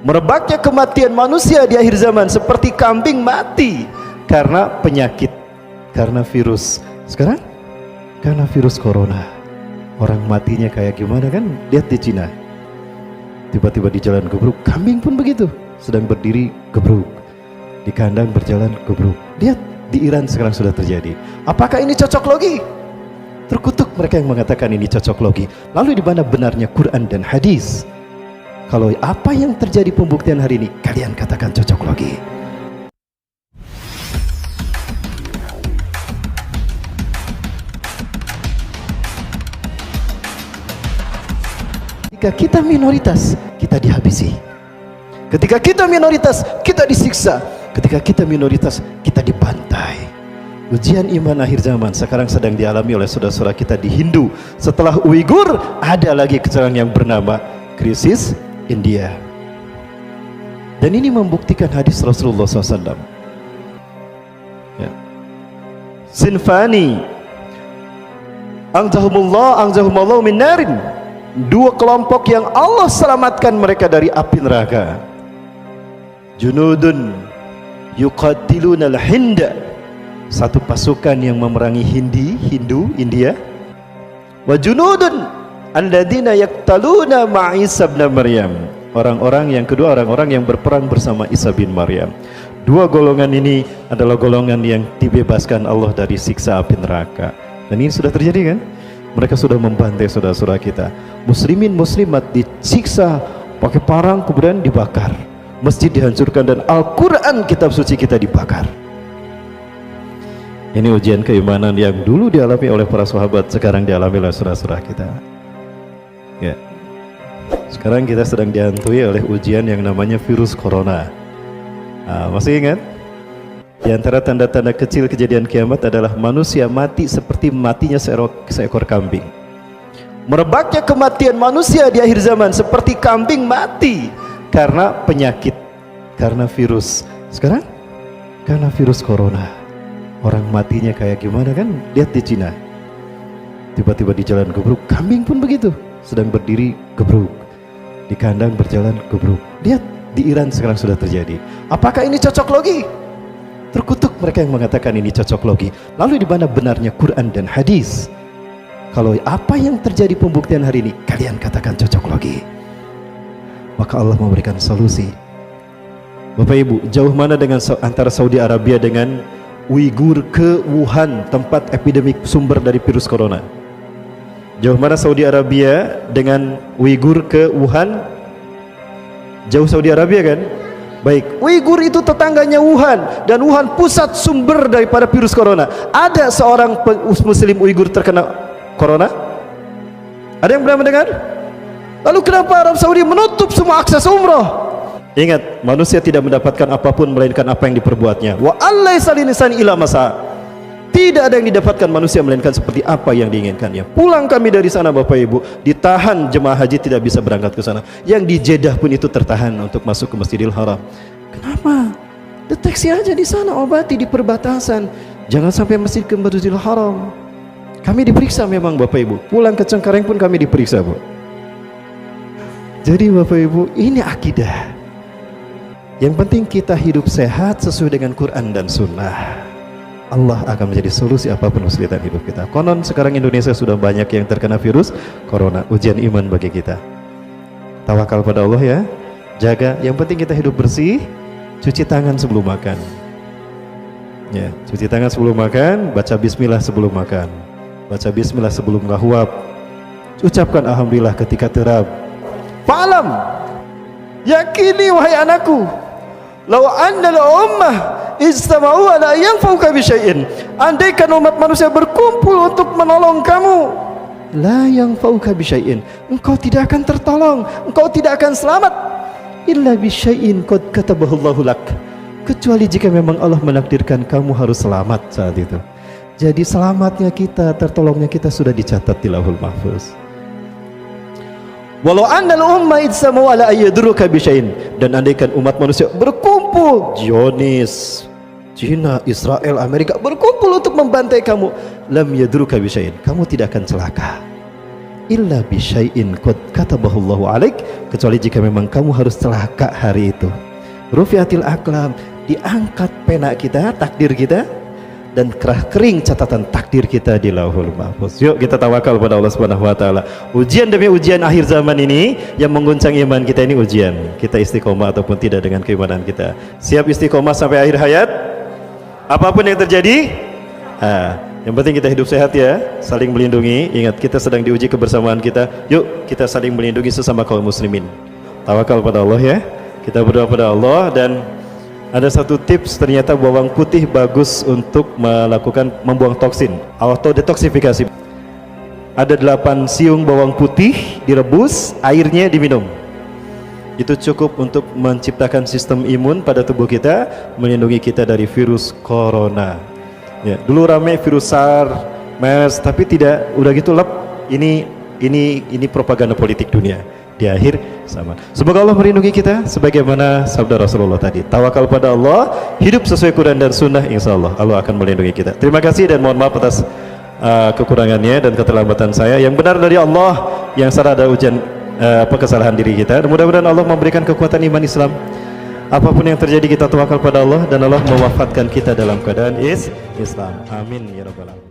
Merebaknya kematian manusia di akhir zaman seperti kambing mati karena penyakit, karena virus. Sekarang karena virus corona, orang matinya kayak gimana kan? Lihat di Cina, tiba-tiba di jalan gebruk. Kambing pun begitu, sedang berdiri gebruk, di kandang berjalan gebruk. Lihat di Iran sekarang sudah terjadi. Apakah ini cocok logi? Terkutuk mereka yang mengatakan ini cocok logi. Lalu di mana benarnya Quran dan hadis? Kalau apa yang terjadi pembuktian hari ini kalian katakan cocok logi. Ketika kita minoritas, kita dihabisi. Ketika kita minoritas, kita disiksa. Ketika kita minoritas, kita dibantai. Ujian iman akhir zaman sekarang sedang dialami oleh saudara-saudara kita di Hindu. Setelah Uighur, ada lagi keserangan yang bernama krisis India. Dan ini membuktikan hadis Rasulullah SAW. Ya. Sinfani anjahumullah min narin. Dua kelompok yang Allah selamatkan mereka dari api neraka. Junudun yuqatiluna al-Hinda, satu pasukan yang memerangi Hindu, India. Wa junudun alladzina yaqtaluna ma'a Isa bin Maryam, orang-orang yang kedua, orang-orang yang berperang bersama Isa bin Maryam. Dua golongan ini adalah golongan yang dibebaskan Allah dari siksa api neraka. Dan ini sudah terjadi kan? Mereka sudah membantai saudara-saudara kita. Muslimin muslimat disiksa pakai parang, kemudian dibakar. Masjid dihancurkan dan Al-Quran kitab suci kita dibakar. Ini ujian keimanan yang dulu dialami oleh para sahabat, sekarang dialami oleh saudara-saudara kita. Ya. Sekarang kita sedang dihantui oleh ujian yang namanya virus corona. Masih ingat? Di antara tanda-tanda kecil kejadian kiamat adalah manusia mati seperti matinya seekor kambing. Merebaknya kematian manusia di akhir zaman seperti kambing mati karena penyakit, karena virus. Sekarang karena virus corona, orang matinya kayak gimana kan? Lihat di Cina, tiba-tiba di jalan gebruk. Kambing pun begitu, sedang berdiri gebruk, di kandang berjalan gebruk. Lihat di Iran sekarang sudah terjadi. Apakah ini cocok logi? Terkutuk mereka yang mengatakan ini cocok logi. Lalu di mana benarnya Quran dan hadis? Kalau apa yang terjadi pembuktian hari ini kalian katakan cocok logi, maka Allah memberikan solusi. Bapak Ibu, jauh mana dengan antara Saudi Arabia dengan Uighur ke Wuhan, tempat epidemik sumber dari virus corona? Jauh mana Saudi Arabia dengan Uighur ke Wuhan? Jauh Saudi Arabia kan? Baik, Uighur itu tetangganya Wuhan, dan Wuhan pusat sumber daripada virus corona. Ada seorang muslim Uighur terkena corona? Ada yang pernah mendengar? Lalu kenapa Arab Saudi menutup semua akses umroh? Ingat, manusia tidak mendapatkan apapun melainkan apa yang diperbuatnya. Wa allaisa linsani illa masa. Tidak ada yang didapatkan manusia melainkan seperti apa yang diinginkannya. Pulang kami dari sana Bapak Ibu, ditahan jemaah haji tidak bisa berangkat ke sana. Yang di Jeddah pun itu tertahan untuk masuk ke Masjidil Haram. Kenapa? Deteksi aja di sana, obati di perbatasan. Jangan sampai masjid ke Masjidil Haram. Kami diperiksa memang Bapak Ibu. Pulang ke Cengkareng pun kami diperiksa, Bu. Jadi Bapak Ibu, ini akidah. Yang penting kita hidup sehat sesuai dengan Quran dan Sunnah. Allah akan menjadi solusi apapun kesulitan hidup kita. Konon sekarang Indonesia sudah banyak yang terkena virus corona. Ujian iman bagi kita. Tawakal pada Allah ya. Jaga, yang penting kita hidup bersih. Cuci tangan sebelum makan. Ya, cuci tangan sebelum makan. Baca bismillah sebelum makan. Baca bismillah sebelum ngahwab. Ucapkan alhamdulillah ketika terab. Fa'alam, yakini wahai anakku, law anna al-ummah ijtama'u ala yanfa'uka bi syai'in, andaikan umat manusia berkumpul untuk menolong kamu, la yanfa'uka bi syai'in, engkau tidak akan tertolong, engkau tidak akan selamat, illa bi syai'in qad katabahu Allahu lak, kecuali jika memang Allah menakdirkan kamu harus selamat saat itu. Jadi selamatnya kita, tertolongnya kita sudah dicatat di Lauhul Mahfuz. Walau annal umma ijtama'u ala ayyadruka bi syai'in, dan andaikan umat manusia berkumpul, Zionis, Cina, Israel, Amerika berkumpul untuk membantai kamu, lam yadruka bi syai'in, kamu tidak akan celaka. illa bi syai'in qad katabahullahu alaik, kecuali jika memang kamu harus celaka hari itu. Rufiatil aqlam, diangkat pena kita, takdir kita, dan kerah kering catatan takdir kita di Lauhul Mahfuz. Yuk kita tawakal pada Allah Subhanahu wa taala. Ujian demi ujian akhir zaman ini yang mengguncang iman kita, ini ujian. Kita istiqomah ataupun tidak dengan keimanan kita. Siap istiqomah sampai akhir hayat? Apapun yang terjadi, yang penting kita hidup sehat ya, saling melindungi. Ingat, kita sedang diuji kebersamaan kita. Yuk kita saling melindungi sesama kaum muslimin. Tawakal pada Allah ya. Kita berdoa pada Allah. Dan ada satu tips, ternyata bawang putih bagus untuk membuang toksin, auto detoksifikasi. Ada 8 siung bawang putih direbus, airnya diminum. Itu cukup untuk menciptakan sistem imun pada tubuh kita, melindungi kita dari virus corona. Ya, dulu rame virus SARS, MERS, tapi tidak, udah gitu lep. Ini propaganda politik dunia. Di akhir sama. Semoga Allah melindungi kita sebagaimana sabda Rasulullah tadi. Tawakal pada Allah, hidup sesuai Quran dan Sunnah, insya Allah Allah akan melindungi kita. Terima kasih dan mohon maaf atas kekurangannya dan keterlambatan saya. Yang benar dari Allah, yang salah ada ujian kesalahan diri kita. Dan mudah-mudahan Allah memberikan kekuatan iman Islam. Apapun yang terjadi kita tawakal pada Allah, dan Allah mewafatkan kita dalam keadaan Islam. Amin ya rabbal alamin.